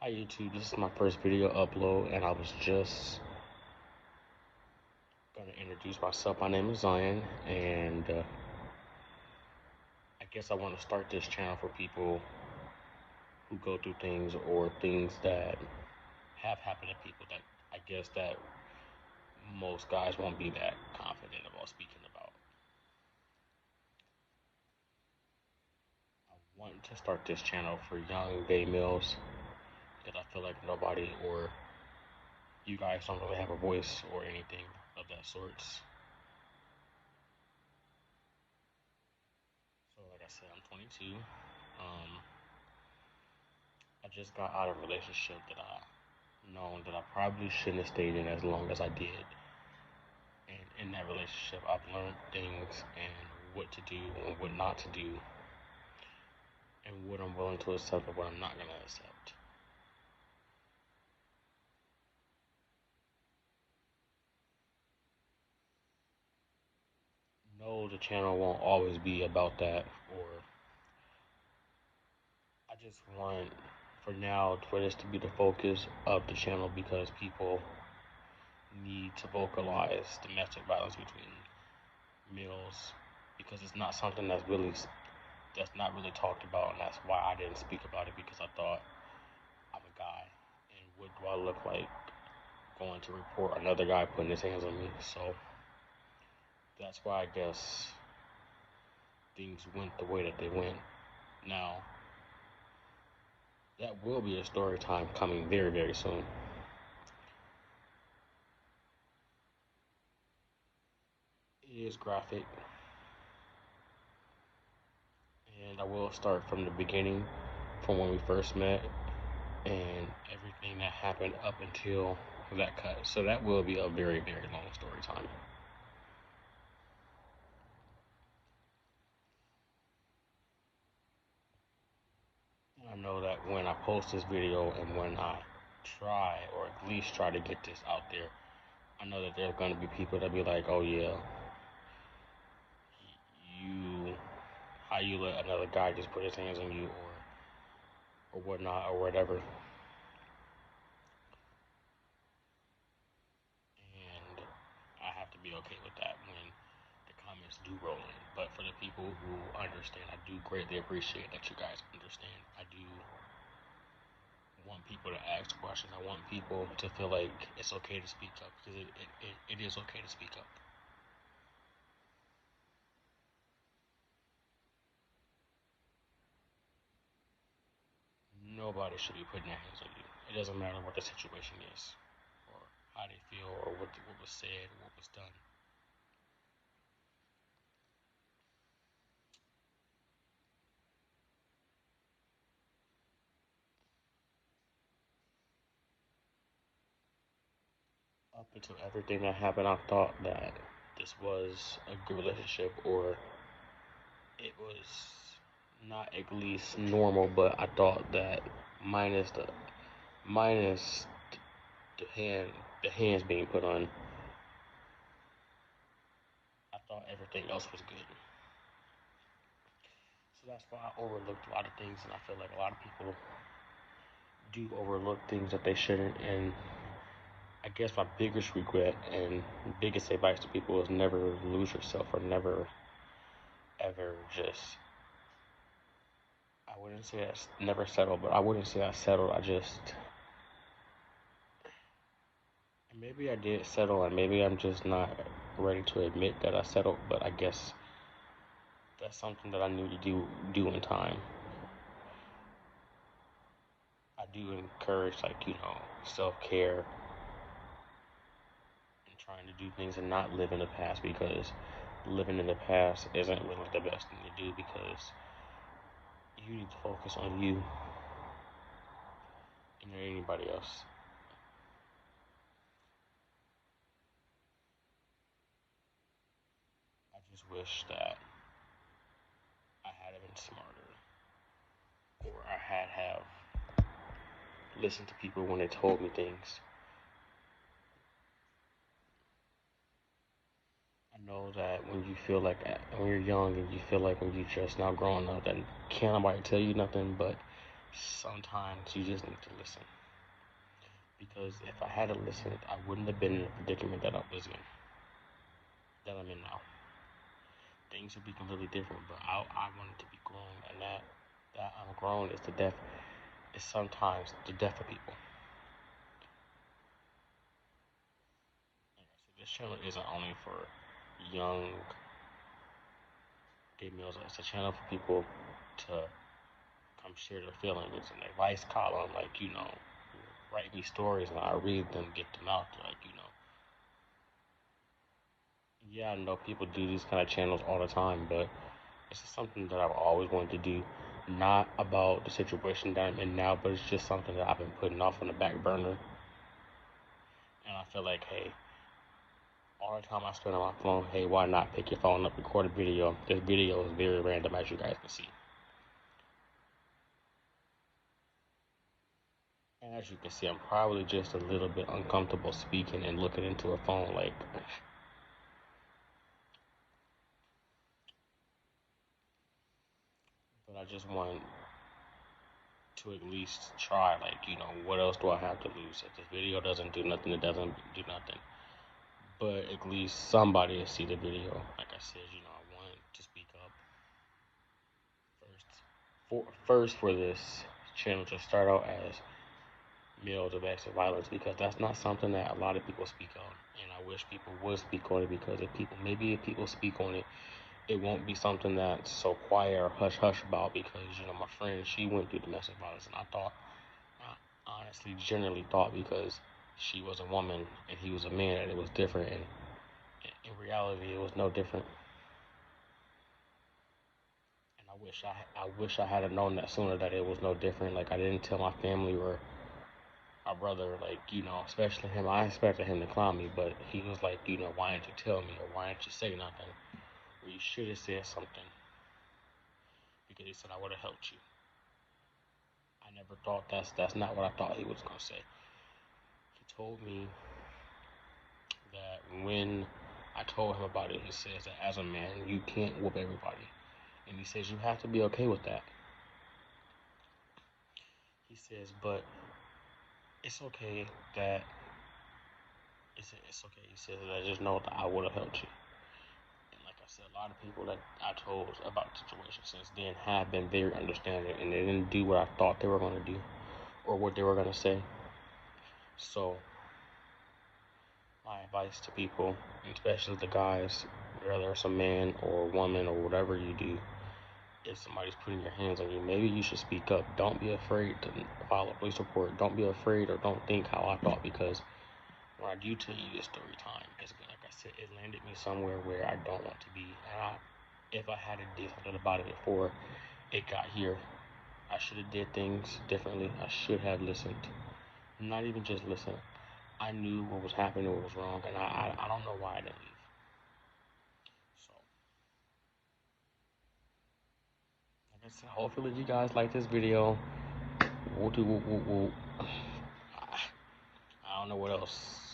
Hi YouTube, this is my first video upload and I was just gonna introduce myself. My name is Zion and I guess I want to start this channel for people who go through things or things that have happened to people that I guess that most guys won't be that confident about speaking about. I want to start this channel for young gay males because I feel like nobody or you guys don't really have a voice or anything of that sorts. So like I said, I'm 22. I just got out of a relationship that I known that I probably shouldn't have stayed in as long as I did. And in that relationship, I've learned things and what to do and what not to do, and what I'm willing to accept and what I'm not gonna accept. No, the channel won't always be about that, or I just want for now for this to be the focus of the channel because people need to vocalize domestic violence between males because it's not something that's not really talked about, and that's why I didn't speak about it because I thought I'm a guy, and what do I look like going to report another guy putting his hands on me? So that's why I guess things went the way that they went. Now that will be a story time coming very very soon. It is graphic, and I will start from the beginning, from when we first met, and everything that happened up until that cut. So that will be a very very long story time. I know that when I post this video and when I try, or at least try to get this out there, I know that there's going to be people that be like, oh yeah, you, how you let another guy just put his hands on you or whatnot or whatever. And I have to be okay with that when the comments do roll in. But for the people who understand, I do greatly appreciate that you guys understand. I do want people to ask questions. I want people to feel like it's okay to speak up because it is okay to speak up. Nobody should be putting their hands on you. It doesn't matter what the situation is, or how they feel, or what was said, what was done. Up until everything that happened, I thought that this was a good relationship, or it was not at least normal. But I thought that minus the minus the hands being put on, I thought everything else was good. So that's why I overlooked a lot of things, and I feel like a lot of people do overlook things that they shouldn't. And I guess my biggest regret and biggest advice to people is never lose yourself, or never ever just, I wouldn't say I never settled, but I wouldn't say I settled. I just, maybe I did settle, and maybe I'm just not ready to admit that I settled. But I guess that's something that I need to do in time. I do encourage, like, self-care and trying to do things and not live in the past, because living in the past isn't really the best thing to do, because you need to focus on you and not anybody else. I just wish that I had been smarter, or I had have listened to people when they told me things. I know that when you feel like when you're young and you feel like when you just now growing up, and can't nobody tell you nothing, but sometimes you just need to listen. Because if I had listened, I wouldn't have been in the predicament that that I'm in now. Things would be completely different, but I wanted to be grown, and that I'm grown is the death. Is sometimes the death of people. So this channel isn't only for young gay males. It's a channel for people to come share their feelings. It's an advice column, like write me stories and I read them, get them out there, Yeah, I know people do these kind of channels all the time, but it's just something that I've always wanted to do. Not about the situation that I'm in now, but it's just something that I've been putting off on the back burner. And I feel like, hey, all the time I spend on my phone, hey, why not pick your phone up, record a video? This video is very random, as you guys can see. And as you can see, I'm probably just a little bit uncomfortable speaking and looking into a phone like. But I just want to at least try, what else do I have to lose? If this video doesn't do nothing, it doesn't do nothing. But at least somebody will see the video. Like I said, I want to speak up first for this channel to start out as male domestic violence, because that's not something that a lot of people speak on. And I wish people would speak on it, because if people speak on it, it won't be something that's so quiet or hush hush about, because my friend, she went through domestic violence, and I honestly generally thought, because she was a woman and he was a man, that it was different, and in reality it was no different. And I wish I had known that sooner, that it was no different. Like, I didn't tell my family or my brother, especially him. I expected him to clown me, but he was like, why didn't you tell me, or why didn't you say nothing, or you should have said something, because he said I would have helped you. I never thought that's not what I thought he was gonna say. He told me that when I told him about it, he says that as a man, you can't whoop everybody, and he says you have to be okay with that. He says, but it's okay that it's okay. He says that I just know that I would have helped you. And like I said, a lot of people that I told about the situation since then have been very understanding, and they didn't do what I thought they were going to do or what they were going to say. So my advice to people, especially the guys, whether it's a man or a woman or whatever you do, if somebody's putting your hands on you, maybe you should speak up. Don't be afraid to file a police report. Don't be afraid, or don't think how I thought, because when I do tell you this story time, it's like I said, it landed me somewhere where I don't want to be. And if I had did something about it before it got here, I should have did things differently. I should have listened. Not even just listen. I knew what was happening, what was wrong, and I don't know why I didn't leave. So, like I said, hopefully you guys like this video. I don't know what else